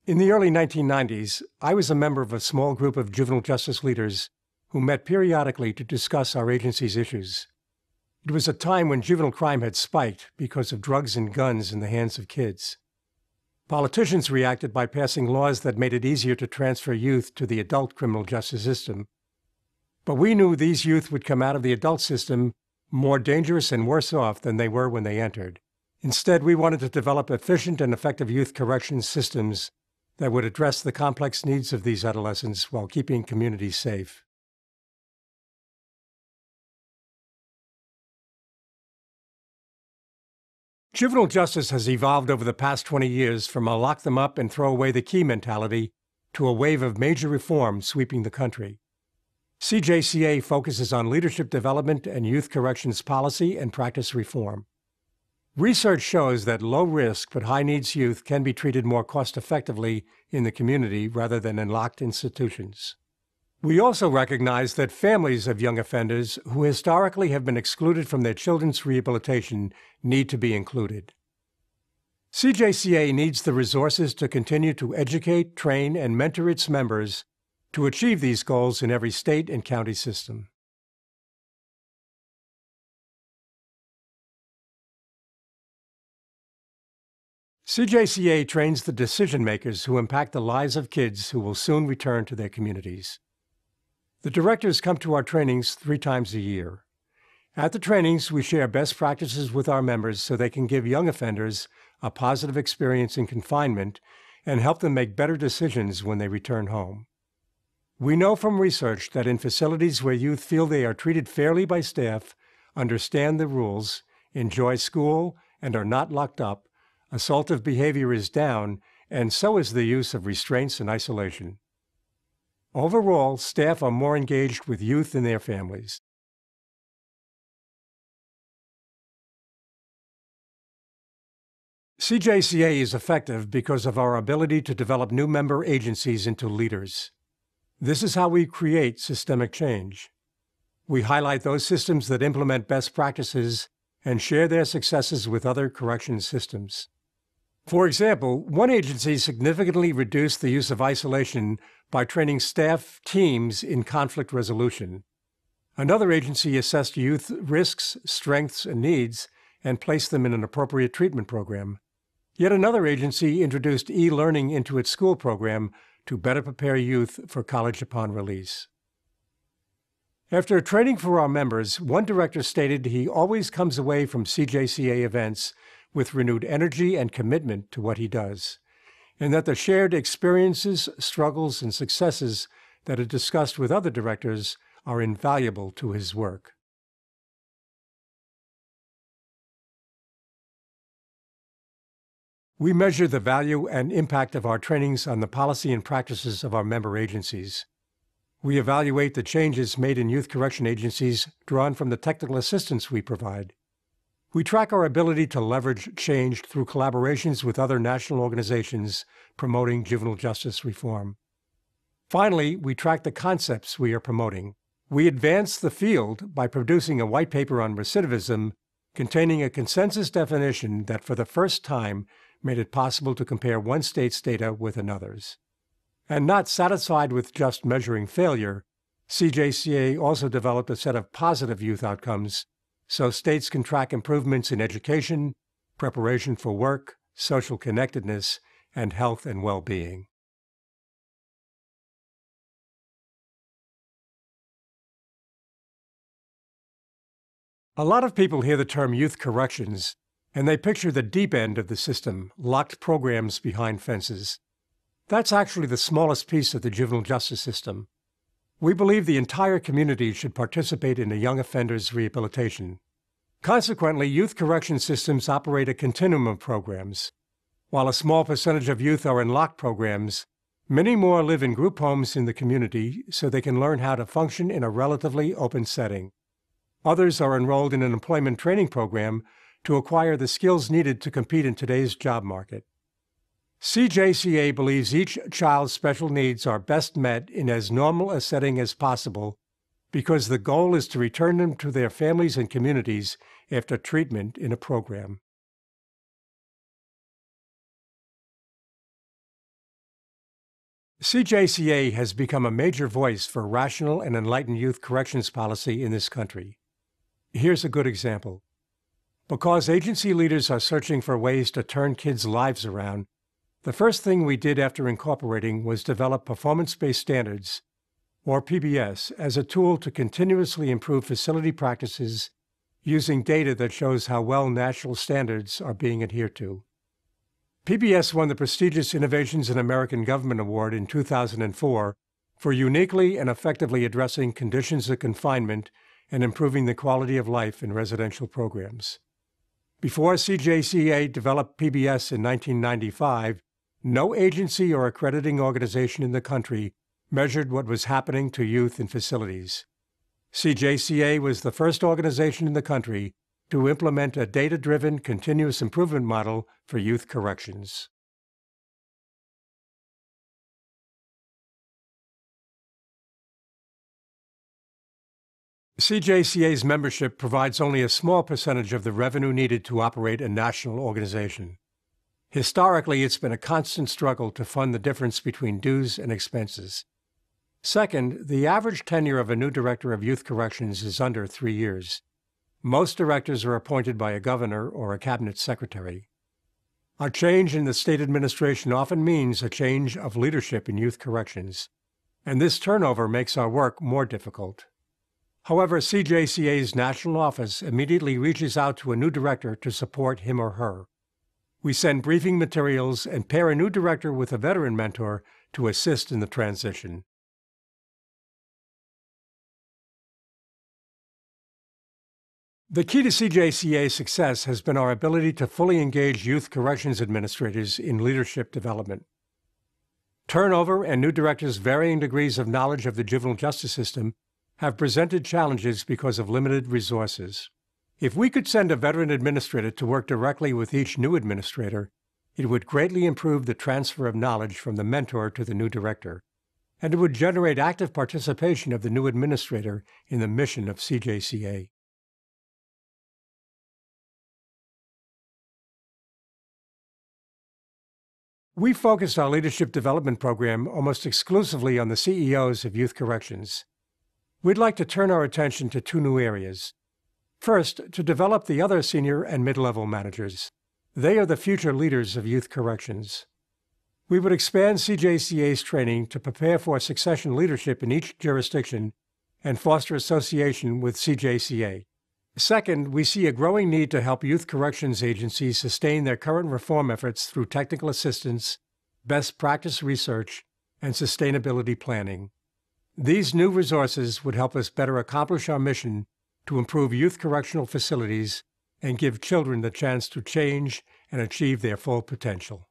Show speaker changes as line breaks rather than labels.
In the early 1990s, I was a member of a small group of juvenile justice leaders who met periodically to discuss our agency's issues. It was a time when juvenile crime had spiked because of drugs and guns in the hands of kids. Politicians reacted by passing laws that made it easier to transfer youth to the adult criminal justice system. But we knew these youth would come out of the adult system more dangerous and worse off than they were when they entered. Instead, we wanted to develop efficient and effective youth corrections systems that would address the complex needs of these adolescents while keeping communities safe. Juvenile justice has evolved over the past 20 years from a lock them up and throw away the key mentality to a wave of major reform sweeping the country. CJCA focuses on leadership development and youth corrections policy and practice reform. Research shows that low-risk but high-needs youth can be treated more cost-effectively in the community rather than in locked institutions. We also recognize that families of young offenders who historically have been excluded from their children's rehabilitation need to be included. CJCA needs the resources to continue to educate, train, and mentor its members to achieve these goals in every state and county system. CJCA trains the decision-makers who impact the lives of kids who will soon return to their communities. The directors come to our trainings 3 times a year. At the trainings, we share best practices with our members so they can give young offenders a positive experience in confinement and help them make better decisions when they return home. We know from research that in facilities where youth feel they are treated fairly by staff, understand the rules, enjoy school, and are not locked up, assaultive behavior is down, and so is the use of restraints and isolation. Overall, staff are more engaged with youth and their families. CJCA is effective because of our ability to develop new member agencies into leaders. This is how we create systemic change. We highlight those systems that implement best practices and share their successes with other corrections systems. For example, one agency significantly reduced the use of isolation by training staff teams in conflict resolution. Another agency assessed youth risks, strengths, and needs and placed them in an appropriate treatment program. Yet another agency introduced e-learning into its school program to better prepare youth for college upon release. After training for our members, one director stated he always comes away from CJCA events with renewed energy and commitment to what he does, and that the shared experiences, struggles, and successes that are discussed with other directors are invaluable to his work. We measure the value and impact of our trainings on the policy and practices of our member agencies. We evaluate the changes made in youth correction agencies drawn from the technical assistance we provide. We track our ability to leverage change through collaborations with other national organizations promoting juvenile justice reform. Finally, we track the concepts we are promoting. We advance the field by producing a white paper on recidivism containing a consensus definition that for the first time made it possible to compare one state's data with another's. And not satisfied with just measuring failure, CJCA also developed a set of positive youth outcomes so states can track improvements in education, preparation for work, social connectedness, and health and well-being. A lot of people hear the term youth corrections, and they picture the deep end of the system, locked programs behind fences. That's actually the smallest piece of the juvenile justice system. We believe the entire community should participate in a young offender's rehabilitation. Consequently, youth correction systems operate a continuum of programs. While a small percentage of youth are in locked programs, many more live in group homes in the community so they can learn how to function in a relatively open setting. Others are enrolled in an employment training program to acquire the skills needed to compete in today's job market. CJCA believes each child's special needs are best met in as normal a setting as possible because the goal is to return them to their families and communities after treatment in a program. CJCA has become a major voice for rational and enlightened youth corrections policy in this country. Here's a good example. Because agency leaders are searching for ways to turn kids' lives around, the first thing we did after incorporating was develop performance-based standards, or PBS, as a tool to continuously improve facility practices using data that shows how well national standards are being adhered to. PBS won the prestigious Innovations in American Government Award in 2004 for uniquely and effectively addressing conditions of confinement and improving the quality of life in residential programs. Before CJCA developed PBS in 1995, no agency or accrediting organization in the country measured what was happening to youth in facilities. CJCA was the first organization in the country to implement a data-driven continuous improvement model for youth corrections. CJCA's membership provides only a small percentage of the revenue needed to operate a national organization. Historically, it's been a constant struggle to fund the difference between dues and expenses. Second, the average tenure of a new director of youth corrections is under 3 years. Most directors are appointed by a governor or a cabinet secretary. A change in the state administration often means a change of leadership in youth corrections, and this turnover makes our work more difficult. However, CJCA's national office immediately reaches out to a new director to support him or her. We send briefing materials and pair a new director with a veteran mentor to assist in the transition. The key to CJCA's success has been our ability to fully engage youth corrections administrators in leadership development. Turnover and new directors' varying degrees of knowledge of the juvenile justice system have presented challenges because of limited resources. If we could send a veteran administrator to work directly with each new administrator, it would greatly improve the transfer of knowledge from the mentor to the new director, and it would generate active participation of the new administrator in the mission of CJCA. We focused our leadership development program almost exclusively on the CEOs of youth corrections. We'd like to turn our attention to 2 new areas. First, to develop the other senior and mid-level managers. They are the future leaders of youth corrections. We would expand CJCA's training to prepare for succession leadership in each jurisdiction and foster association with CJCA. Second, we see a growing need to help youth corrections agencies sustain their current reform efforts through technical assistance, best practice research, and sustainability planning. These new resources would help us better accomplish our mission to improve youth correctional facilities and give children the chance to change and achieve their full potential.